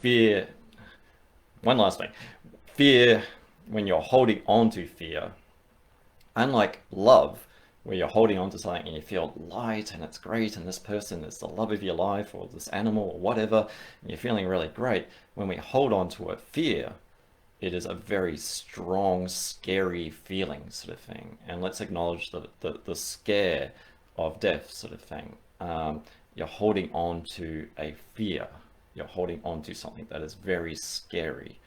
fear, one last thing, fear, when you're holding on to fear, unlike love, where you're holding on to something and you feel light and it's great and this person is the love of your life or this animal or whatever, and you're feeling really great, when we hold on to a fear, it is a very strong, scary feeling sort of thing. And let's acknowledge the scare of death sort of thing. You're holding on to a fear. You're holding on to something that is very scary.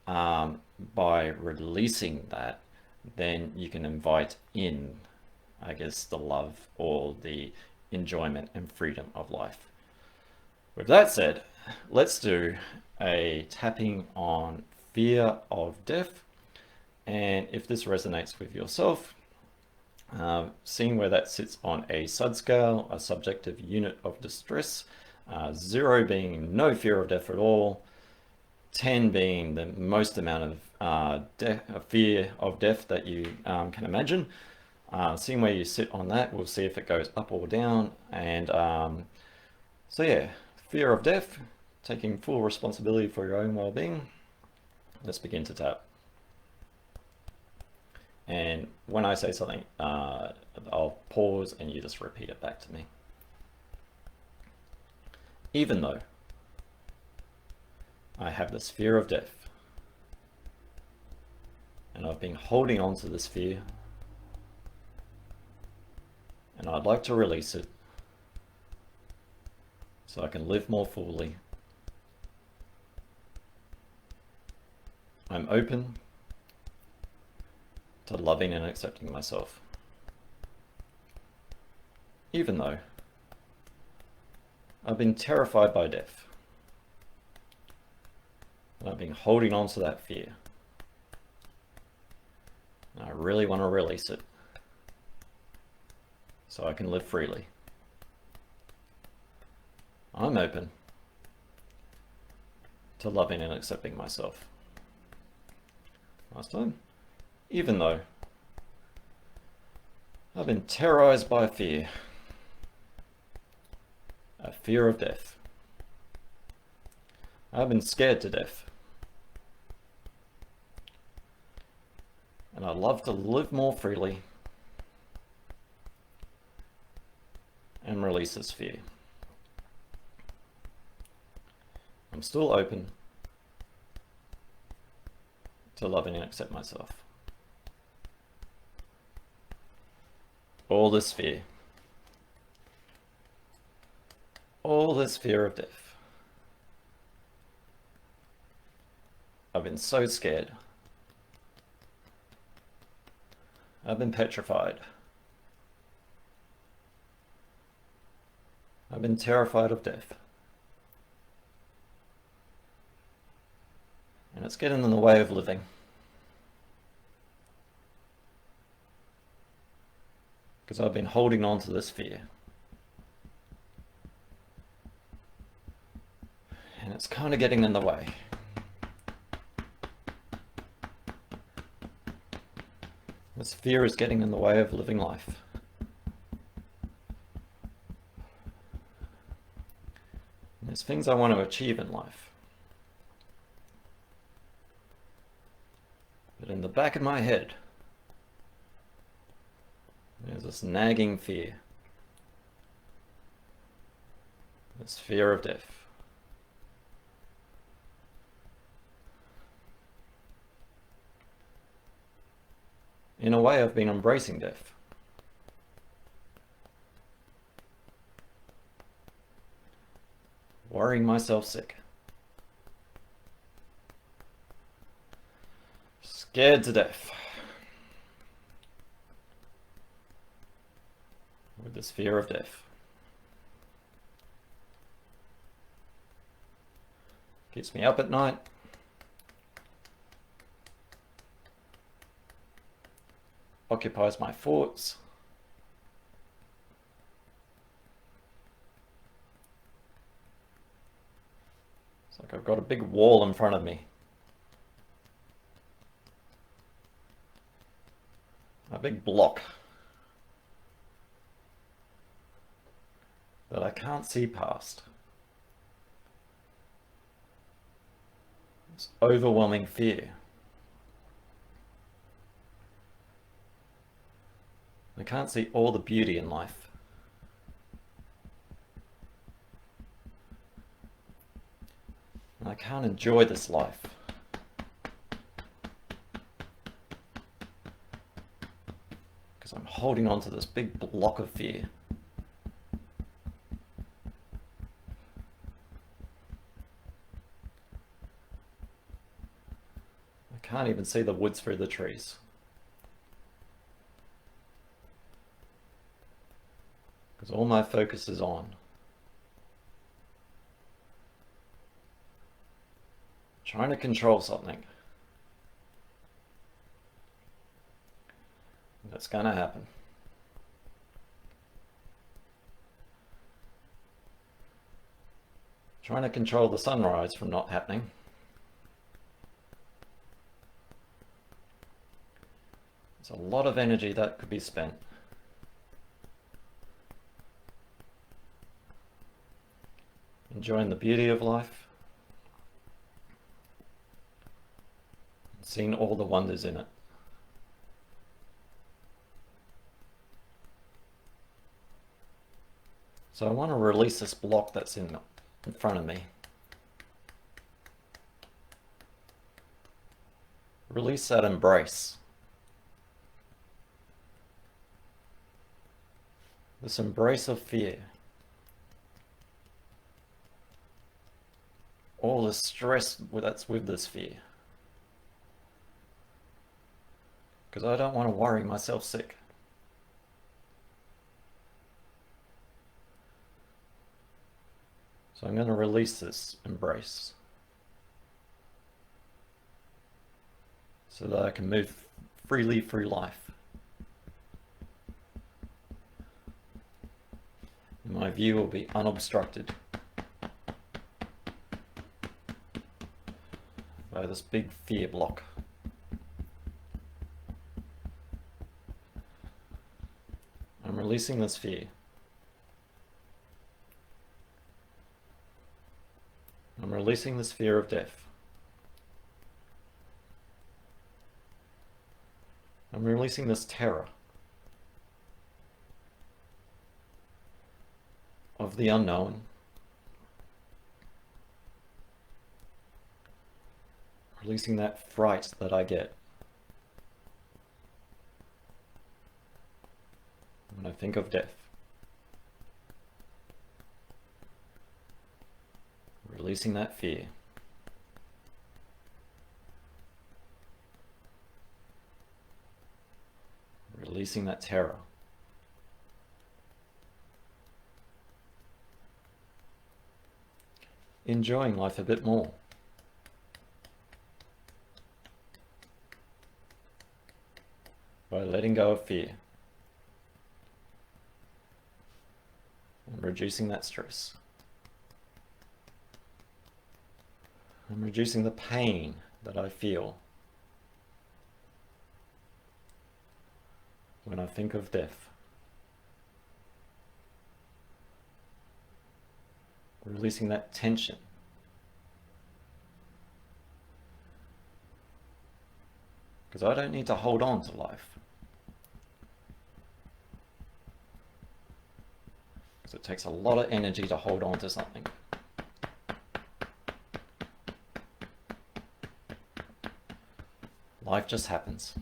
By releasing that, then you can invite in, I guess, the love or the enjoyment and freedom of life. With that said, let's do a tapping on fear of death. And if this resonates with yourself, seeing where that sits on a SUD scale, a subjective unit of distress, 0 being no fear of death at all, 10 being the most amount of fear of death that you can imagine. Seeing where you sit on that, we'll see if it goes up or down. And so yeah, fear of death, taking full responsibility for your own well-being. Let's begin to tap. And when I say something, I'll pause and you just repeat it back to me. Even though I have this fear of death, and I've been holding on to this fear, and I'd like to release it so I can live more fully. I'm open to loving and accepting myself, even though I've been terrified by death, and I've been holding on to that fear, and I really want to release it so I can live freely. I'm open to loving and accepting myself. Last time. Even though I've been terrorized by fear, a fear of death. I've been scared to death. And I'd love to live more freely and release this fear. I'm still open to loving and accept myself. All this fear of death. I've been so scared. I've been petrified. I've been terrified of death. And it's getting in the way of living. Because I've been holding on to this fear. And it's kind of getting in the way. This fear is getting in the way of living life. And there's things I want to achieve in life. But in the back of my head, there's this nagging fear. This fear of death. In a way, I've been embracing death. Worrying myself sick. Scared to death. With this fear of death. Keeps me up at night. Occupies my thoughts. It's like I've got a big wall in front of me. A big block that I can't see past. This overwhelming fear. I can't see all the beauty in life. And I can't enjoy this life. Because I'm holding on to this big block of fear. I can't even see the woods through the trees. Because all my focus is on trying to control something. That's gonna happen. Trying to control the sunrise from not happening. There's a lot of energy that could be spent. Enjoying the beauty of life. Seeing all the wonders in it. So I want to release this block that's in front of me. Release that embrace. This embrace of fear. All the stress that's with this fear. Because I don't want to worry myself sick. So I'm going to release this embrace so that I can move freely through life. And my view will be unobstructed by this big fear block. I'm releasing this fear. I'm releasing this fear of death. I'm releasing this terror of the unknown. Releasing that fright that I get when I think of death. Releasing that fear. Releasing that terror. Enjoying life a bit more. By letting go of fear. And reducing that stress. I'm reducing the pain that I feel when I think of death. Releasing that tension. Because I don't need to hold on to life. Because it takes a lot of energy to hold on to something. Life just happens.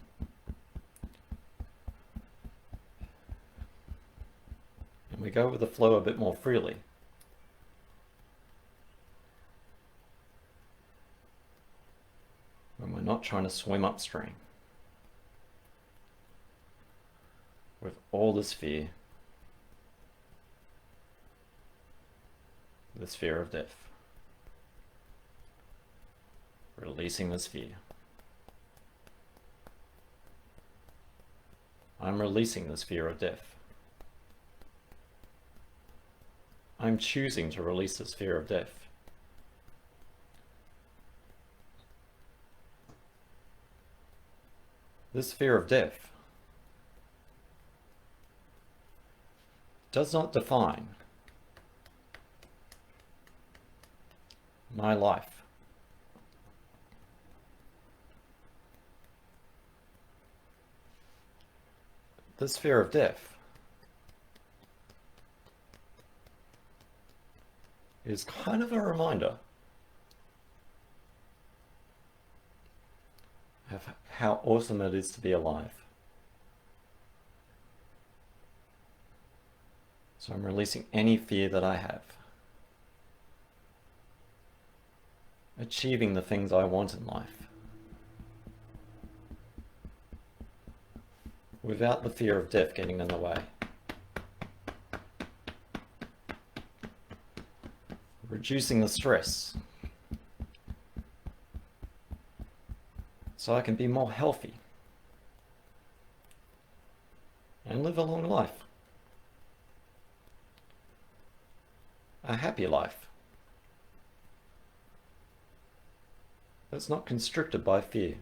And we go with the flow a bit more freely. When we're not trying to swim upstream with all this fear of death. Releasing this fear. I'm releasing this fear of death. I'm choosing to release this fear of death. This fear of death does not define my life. this fear of death is kind of a reminder of how awesome it is to be alive. So I'm releasing any fear that I have. Achieving the things I want in life. Without the fear of death getting in the way. Reducing the stress. So I can be more healthy. And live a long life. A happy life. That's not constricted by fear.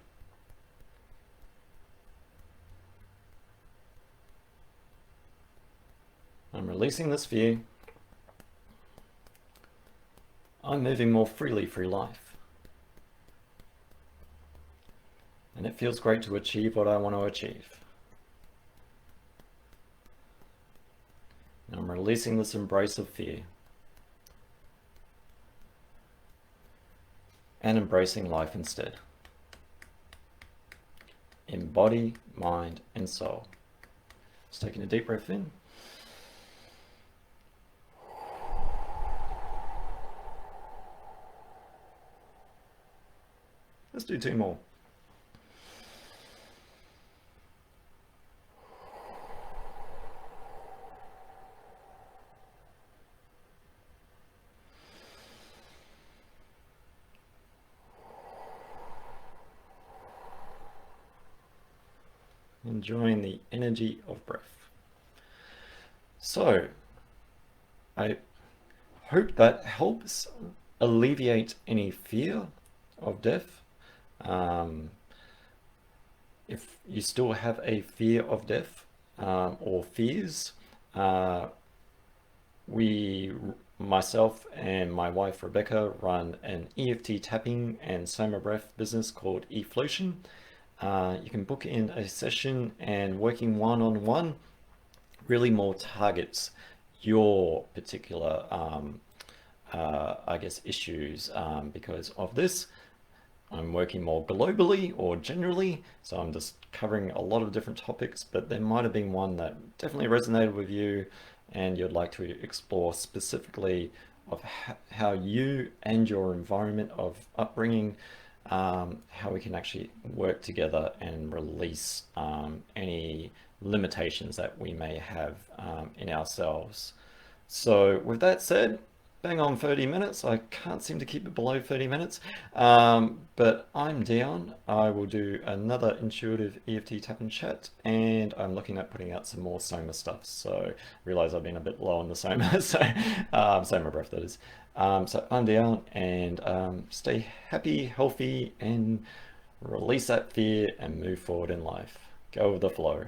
I'm releasing this fear. I'm moving more freely through life. And it feels great to achieve what I want to achieve. And I'm releasing this embrace of fear. And embracing life instead. In body, mind, and soul. Just taking a deep breath in. Let's do 2 more. Enjoying the energy of breath. So, I hope that helps alleviate any fear of death. If you still have a fear of death or fears, myself and my wife Rebecca run an EFT tapping and soma breath business called Eflowtion. You can book in a session, and working one-on-one really more targets your particular I guess issues because of this. I'm working more globally or generally, so I'm just covering a lot of different topics, but there might have been one that definitely resonated with you and you'd like to explore specifically of how you and your environment of upbringing, how we can actually work together and release any limitations that we may have in ourselves. So with that said, bang on 30 minutes. I can't seem to keep it below 30 minutes, but I'm down. I will do another intuitive EFT tap and chat, and I'm looking at putting out some more soma stuff. So realize I've been a bit low on the soma, so soma breath that is. So I'm down, and stay happy, healthy, and release that fear and move forward in life. Go with the flow.